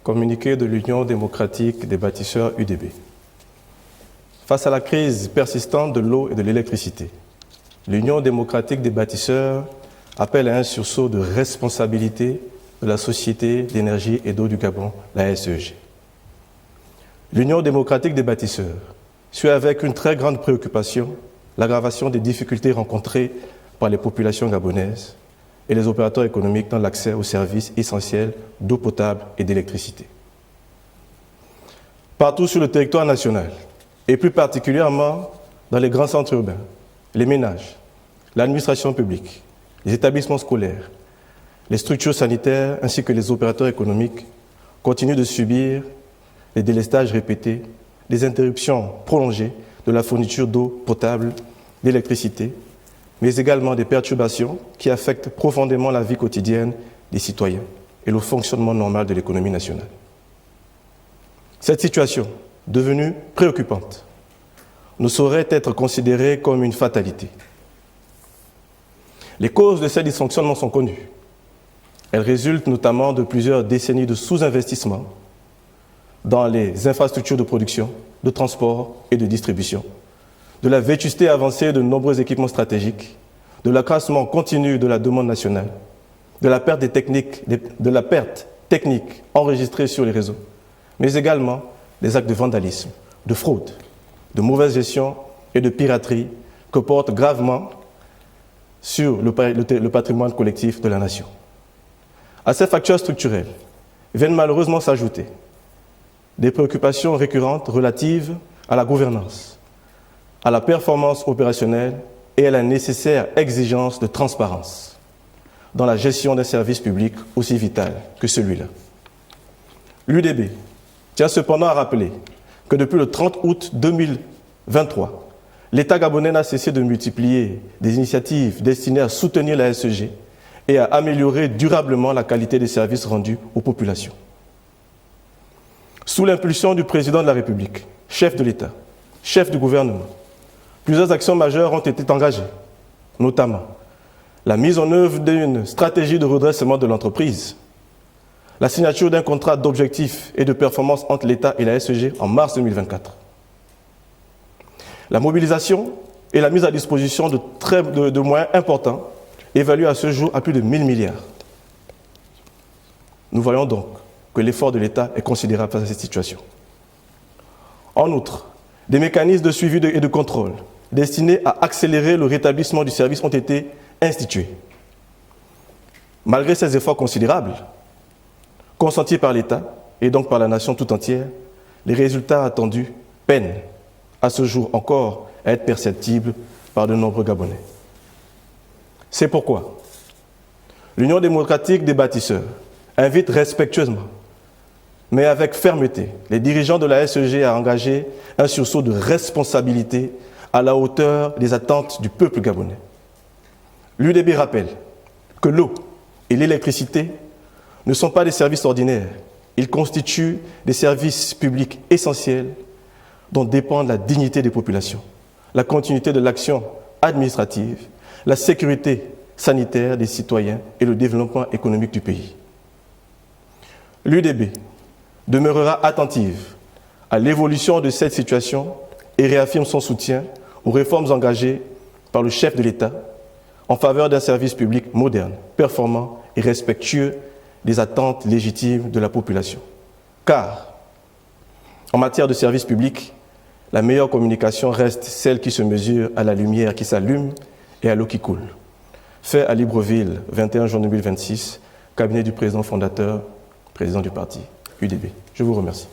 Communiqué de l'Union démocratique des bâtisseurs UDB. Face à la crise persistante de l'eau et de l'électricité, l'Union démocratique des bâtisseurs appelle à un sursaut de responsabilité de la Société d'énergie et d'eau du Gabon, la SEG. L'Union démocratique des bâtisseurs suit avec une très grande préoccupation l'aggravation des difficultés rencontrées par les populations gabonaises et les opérateurs économiques dans l'accès aux services essentiels d'eau potable et d'électricité. Partout sur le territoire national, et plus particulièrement dans les grands centres urbains, les ménages, l'administration publique, les établissements scolaires, les structures sanitaires ainsi que les opérateurs économiques continuent de subir les délestages répétés, les interruptions prolongées de la fourniture d'eau potable, d'électricité, mais également des perturbations qui affectent profondément la vie quotidienne des citoyens et le fonctionnement normal de l'économie nationale. Cette situation, devenue préoccupante, ne saurait être considérée comme une fatalité. Les causes de ces dysfonctionnements sont connues. Elles résultent notamment de plusieurs décennies de sous-investissement dans les infrastructures de production, de transport et de distribution, de la vétusté avancée de nombreux équipements stratégiques, de l'accroissement continu de la demande nationale, de la perte technique enregistrée sur les réseaux, mais également des actes de vandalisme, de fraude, de mauvaise gestion et de piraterie que portent gravement sur le patrimoine collectif de la nation. À ces facteurs structurels viennent malheureusement s'ajouter des préoccupations récurrentes relatives à la gouvernance, à la performance opérationnelle et à la nécessaire exigence de transparence dans la gestion d'un service public aussi vital que celui-là. L'UDB tient cependant à rappeler que depuis le 30 août 2023, l'État gabonais n'a cessé de multiplier des initiatives destinées à soutenir la SEG et à améliorer durablement la qualité des services rendus aux populations. Sous l'impulsion du président de la République, chef de l'État, chef du gouvernement, plusieurs actions majeures ont été engagées, notamment la mise en œuvre d'une stratégie de redressement de l'entreprise, la signature d'un contrat d'objectifs et de performance entre l'État et la SEG en mars 2024, la mobilisation et la mise à disposition de moyens importants, évalués à ce jour à plus de 1000 milliards. Nous voyons donc que l'effort de l'État est considérable face à cette situation. En outre, des mécanismes de suivi et de contrôle destinés à accélérer le rétablissement du service ont été institués. Malgré ces efforts considérables, consentis par l'État et donc par la nation tout entière, les résultats attendus peinent à ce jour encore à être perceptibles par de nombreux Gabonais. C'est pourquoi l'Union démocratique des bâtisseurs invite respectueusement, mais avec fermeté, les dirigeants de la SEG à engager un sursaut de responsabilité à la hauteur des attentes du peuple gabonais. L'UDB rappelle que l'eau et l'électricité ne sont pas des services ordinaires. Ils constituent des services publics essentiels dont dépendent la dignité des populations, la continuité de l'action administrative, la sécurité sanitaire des citoyens et le développement économique du pays. L'UDB demeurera attentive à l'évolution de cette situation et réaffirme son soutien aux réformes engagées par le chef de l'État en faveur d'un service public moderne, performant et respectueux des attentes légitimes de la population. Car, en matière de service public, la meilleure communication reste celle qui se mesure à la lumière qui s'allume et à l'eau qui coule. Fait à Libreville, 21 juin 2026, cabinet du président fondateur, président du parti UDB. Je vous remercie.